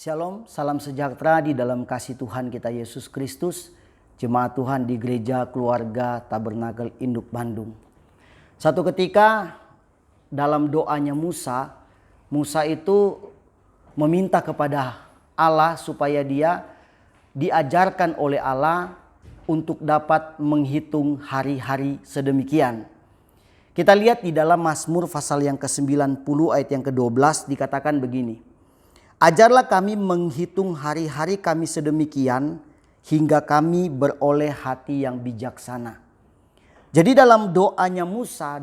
Shalom, salam sejahtera di dalam kasih Tuhan kita Yesus Kristus, jemaat Tuhan di Gereja Keluarga Tabernakel Induk Bandung. Satu ketika dalam doanya Musa itu meminta kepada Allah supaya dia diajarkan oleh Allah untuk dapat menghitung hari-hari sedemikian. Kita lihat di dalam Mazmur pasal yang ke-90 ayat yang ke-12 dikatakan begini. Ajarlah kami menghitung hari-hari kami sedemikian hingga kami beroleh hati yang bijaksana. Jadi dalam doanya Musa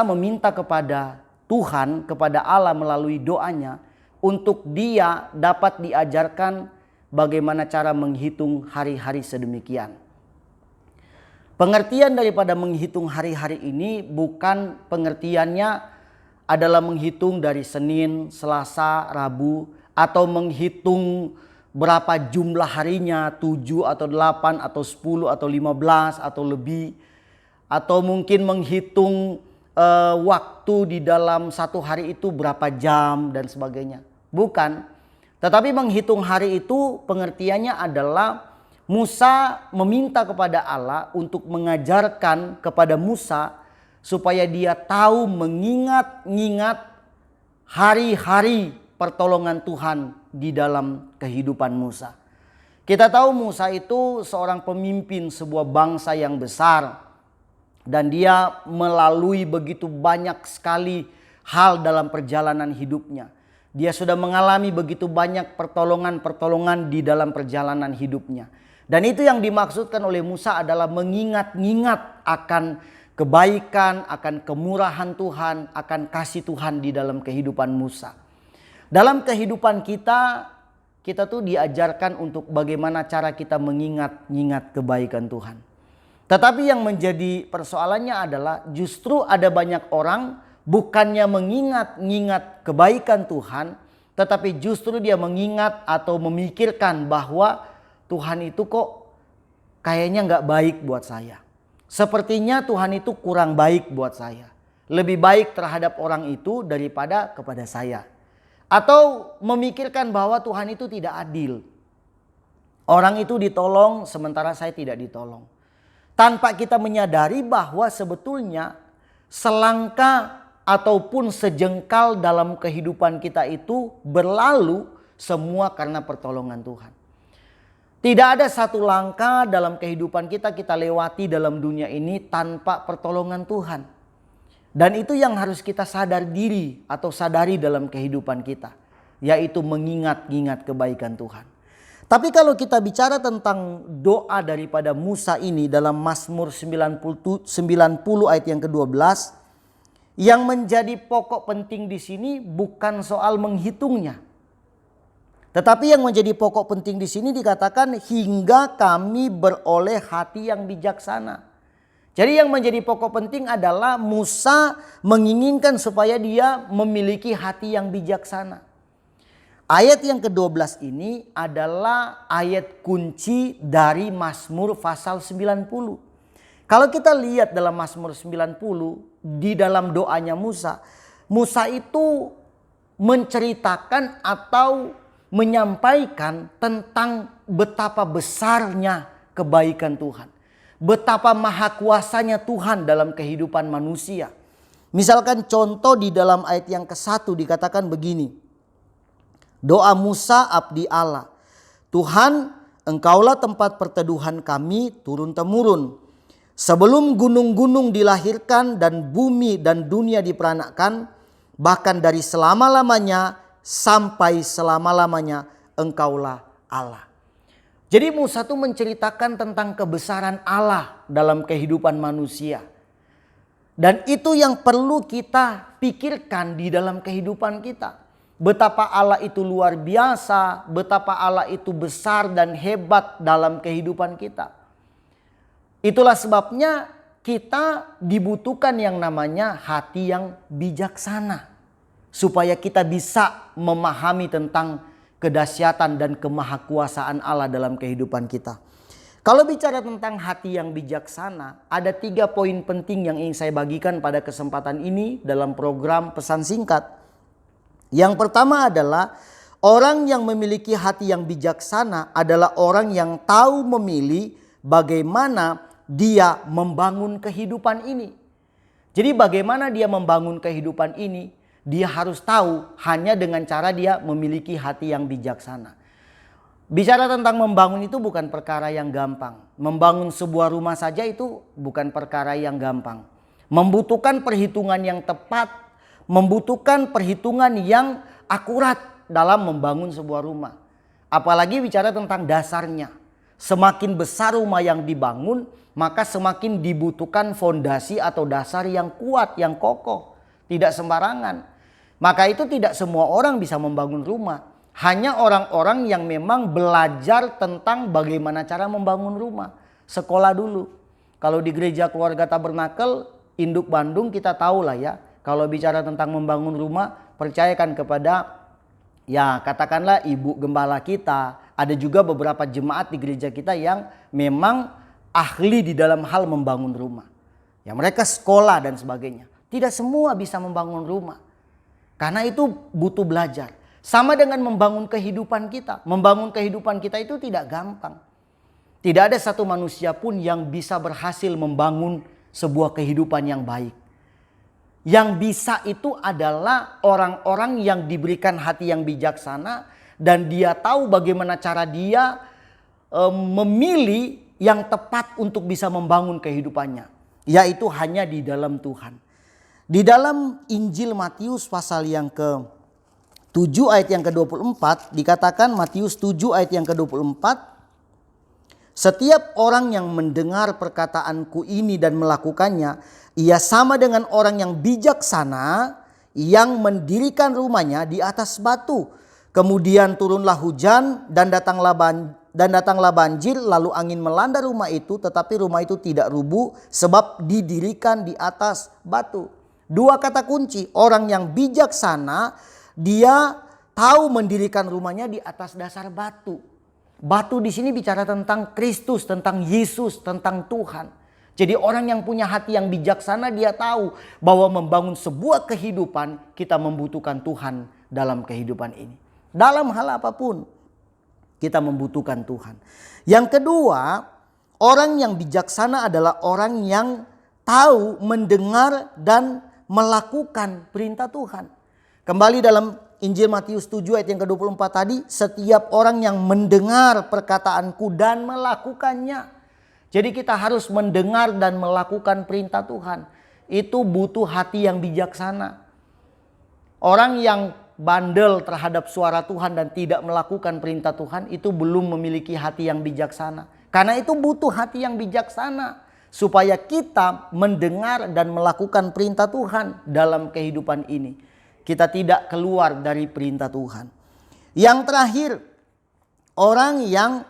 meminta kepada Tuhan, kepada Allah melalui doanya untuk dia dapat diajarkan bagaimana cara menghitung hari-hari sedemikian. Pengertian daripada menghitung hari-hari ini bukan pengertiannya adalah menghitung dari Senin, Selasa, Rabu, atau menghitung berapa jumlah harinya, 7 atau 8 atau 10 atau 15 atau lebih. Atau mungkin menghitung waktu di dalam satu hari itu berapa jam dan sebagainya. Bukan. Tetapi menghitung hari itu pengertiannya adalah Musa meminta kepada Allah untuk mengajarkan kepada Musa supaya dia tahu mengingat hari-hari pertolongan Tuhan di dalam kehidupan Musa. Kita tahu Musa itu seorang pemimpin sebuah bangsa yang besar. Dan dia melalui begitu banyak sekali hal dalam perjalanan hidupnya. Dia sudah mengalami begitu banyak pertolongan-pertolongan di dalam perjalanan hidupnya. Dan itu yang dimaksudkan oleh Musa adalah mengingat-ingat akan kebaikan, akan kemurahan Tuhan, akan kasih Tuhan di dalam kehidupan Musa. Dalam kehidupan kita tuh diajarkan untuk bagaimana cara kita mengingat-ingat kebaikan Tuhan. Tetapi yang menjadi persoalannya adalah justru ada banyak orang bukannya mengingat-ingat kebaikan Tuhan, tetapi justru dia mengingat atau memikirkan bahwa Tuhan itu kok kayaknya nggak baik buat saya. Sepertinya Tuhan itu kurang baik buat saya. Lebih baik terhadap orang itu daripada kepada saya. Atau memikirkan bahwa Tuhan itu tidak adil. Orang itu ditolong sementara saya tidak ditolong. Tanpa kita menyadari bahwa sebetulnya selangkah ataupun sejengkal dalam kehidupan kita itu berlalu semua karena pertolongan Tuhan. Tidak ada satu langkah dalam kehidupan kita lewati dalam dunia ini tanpa pertolongan Tuhan. Dan itu yang harus kita sadar diri atau sadari dalam kehidupan kita. Yaitu mengingat-ingat kebaikan Tuhan. Tapi kalau kita bicara tentang doa daripada Musa ini dalam Mazmur 90 ayat yang ke-12. Yang menjadi pokok penting di sini bukan soal menghitungnya. Tetapi yang menjadi pokok penting di sini dikatakan hingga kami beroleh hati yang bijaksana. Jadi yang menjadi pokok penting adalah Musa menginginkan supaya dia memiliki hati yang bijaksana. Ayat yang ke-12 ini adalah ayat kunci dari Mazmur pasal 90. Kalau kita lihat dalam Mazmur 90 di dalam doanya Musa itu menceritakan atau menyampaikan tentang betapa besarnya kebaikan Tuhan. Betapa maha kuasanya Tuhan dalam kehidupan manusia. Misalkan contoh di dalam ayat yang ke-1 dikatakan begini. Doa Musa abdi Allah. Tuhan, engkaulah tempat perteduhan kami turun-temurun. Sebelum gunung-gunung dilahirkan dan bumi dan dunia diperanakkan, bahkan dari selama-lamanya sampai selama-lamanya engkaulah Allah. Jadi Musa itu menceritakan tentang kebesaran Allah dalam kehidupan manusia. Dan itu yang perlu kita pikirkan di dalam kehidupan kita. Betapa Allah itu luar biasa, betapa Allah itu besar dan hebat dalam kehidupan kita. Itulah sebabnya kita dibutuhkan yang namanya hati yang bijaksana. Supaya kita bisa memahami tentang kedahsyatan dan kemahakuasaan Allah dalam kehidupan kita. Kalau bicara tentang hati yang bijaksana, ada 3 poin penting yang ingin saya bagikan pada kesempatan ini dalam program pesan singkat. Yang pertama adalah Orang yang memiliki hati yang bijaksana adalah orang yang tahu memilih bagaimana dia membangun kehidupan ini. Jadi bagaimana dia membangun kehidupan ini, dia harus tahu hanya dengan cara dia memiliki hati yang bijaksana. Bicara tentang membangun itu bukan perkara yang gampang. Membangun sebuah rumah saja itu bukan perkara yang gampang. Membutuhkan perhitungan yang tepat, membutuhkan perhitungan yang akurat dalam membangun sebuah rumah. Apalagi bicara tentang dasarnya. Semakin besar rumah yang dibangun, maka semakin dibutuhkan fondasi atau dasar yang kuat, yang kokoh. Tidak sembarangan. Maka itu tidak semua orang bisa membangun rumah. Hanya orang-orang yang memang belajar tentang bagaimana cara membangun rumah. Sekolah dulu. Kalau di gereja keluarga Tabernakel, Induk Bandung, kita tahu lah ya. Kalau bicara tentang membangun rumah, percayakan kepada ya katakanlah ibu gembala kita. Ada juga beberapa jemaat di gereja kita yang memang ahli di dalam hal membangun rumah. Ya mereka sekolah dan sebagainya. Tidak semua bisa membangun rumah. Karena itu butuh belajar. Sama dengan membangun kehidupan kita. Membangun kehidupan kita itu tidak gampang. Tidak ada satu manusia pun yang bisa berhasil membangun sebuah kehidupan yang baik. Yang bisa itu adalah orang-orang yang diberikan hati yang bijaksana. Dan dia tahu bagaimana cara dia memilih yang tepat untuk bisa membangun kehidupannya. Yaitu hanya di dalam Tuhan. Di dalam Injil Matius pasal yang ke-7 ayat yang ke-24 dikatakan, Matius 7 ayat yang ke-24, setiap orang yang mendengar perkataanku ini dan melakukannya, ia sama dengan orang yang bijaksana yang mendirikan rumahnya di atas batu. Kemudian turunlah hujan dan datanglah banjir, lalu angin melanda rumah itu, tetapi rumah itu tidak rubuh sebab didirikan di atas batu. Dua kata kunci, orang yang bijaksana dia tahu mendirikan rumahnya di atas dasar batu. Batu di sini bicara tentang Kristus, tentang Yesus, tentang Tuhan. Jadi orang yang punya hati yang bijaksana dia tahu bahwa membangun sebuah kehidupan kita membutuhkan Tuhan dalam kehidupan ini. Dalam hal apapun kita membutuhkan Tuhan. Yang kedua, orang yang bijaksana adalah orang yang tahu mendengar dan melakukan perintah Tuhan. Kembali dalam Injil Matius 7 ayat yang ke-24 tadi, setiap orang yang mendengar perkataanku dan melakukannya. Jadi kita harus mendengar dan melakukan perintah Tuhan. Itu butuh hati yang bijaksana. Orang yang bandel terhadap suara Tuhan dan tidak melakukan perintah Tuhan itu belum memiliki hati yang bijaksana. Karena itu butuh hati yang bijaksana supaya kita mendengar dan melakukan perintah Tuhan dalam kehidupan ini. Kita tidak keluar dari perintah Tuhan. Yang terakhir, orang yang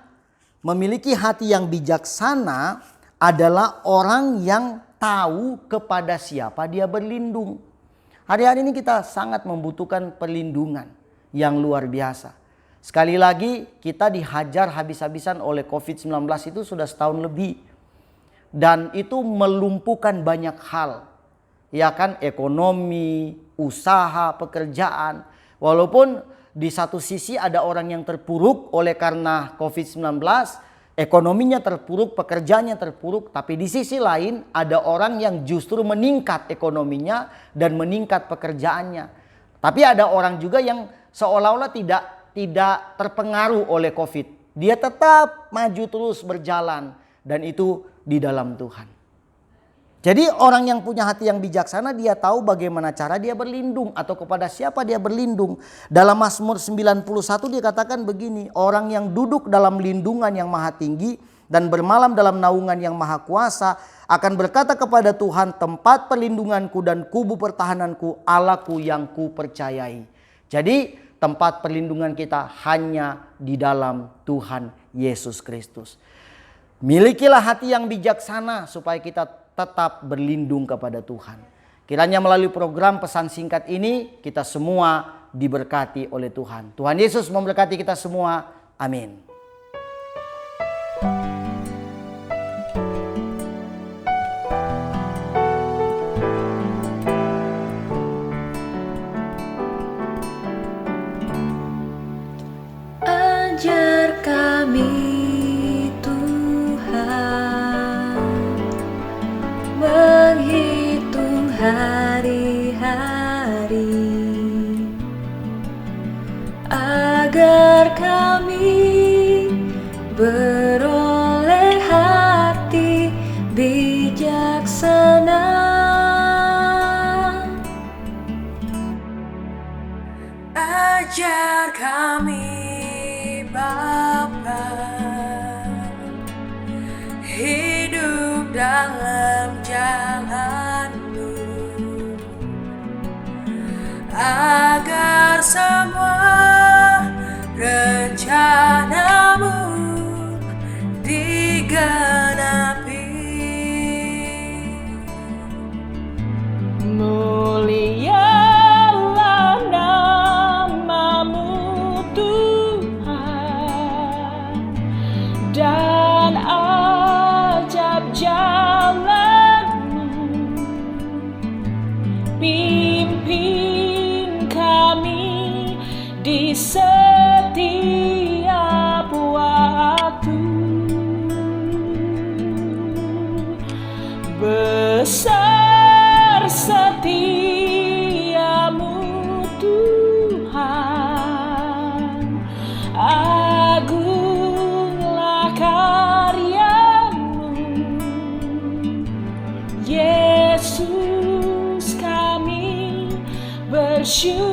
memiliki hati yang bijaksana adalah orang yang tahu kepada siapa dia berlindung. Hari-hari ini kita sangat membutuhkan perlindungan yang luar biasa. Sekali lagi kita dihajar habis-habisan oleh COVID-19 itu sudah setahun lebih. Dan itu melumpuhkan banyak hal. Ya kan, ekonomi, usaha, pekerjaan. Walaupun di satu sisi ada orang yang terpuruk oleh karena COVID-19, ekonominya terpuruk, pekerjaannya terpuruk. Tapi di sisi lain ada orang yang justru meningkat ekonominya dan meningkat pekerjaannya. Tapi ada orang juga yang seolah-olah tidak terpengaruh oleh COVID. Dia tetap maju terus berjalan dan itu di dalam Tuhan. Jadi orang yang punya hati yang bijaksana dia tahu bagaimana cara dia berlindung atau kepada siapa dia berlindung. Dalam Mazmur 91 dikatakan begini, orang yang duduk dalam lindungan yang maha tinggi dan bermalam dalam naungan yang maha kuasa akan berkata kepada Tuhan, tempat perlindunganku dan kubu pertahananku, Allahku yang ku percayai. Jadi tempat perlindungan kita hanya di dalam Tuhan Yesus Kristus. Milikilah hati yang bijaksana supaya kita tetap berlindung kepada Tuhan. Kiranya melalui program pesan singkat ini kita semua diberkati oleh Tuhan. Tuhan Yesus memberkati kita semua. Amin. agar kami beroleh hati bijaksana. Ajar kami Bapa, hidup dalam jalan-Mu, agar semua rencana-Mu digenapi. Mulialah nama-Mu Tuhan, dan ajab jalan-Mu. Pimpin kami di setiap waktu. Besar setiamu Tuhan, agunglah karya-Mu. Yesus, kami bersyukur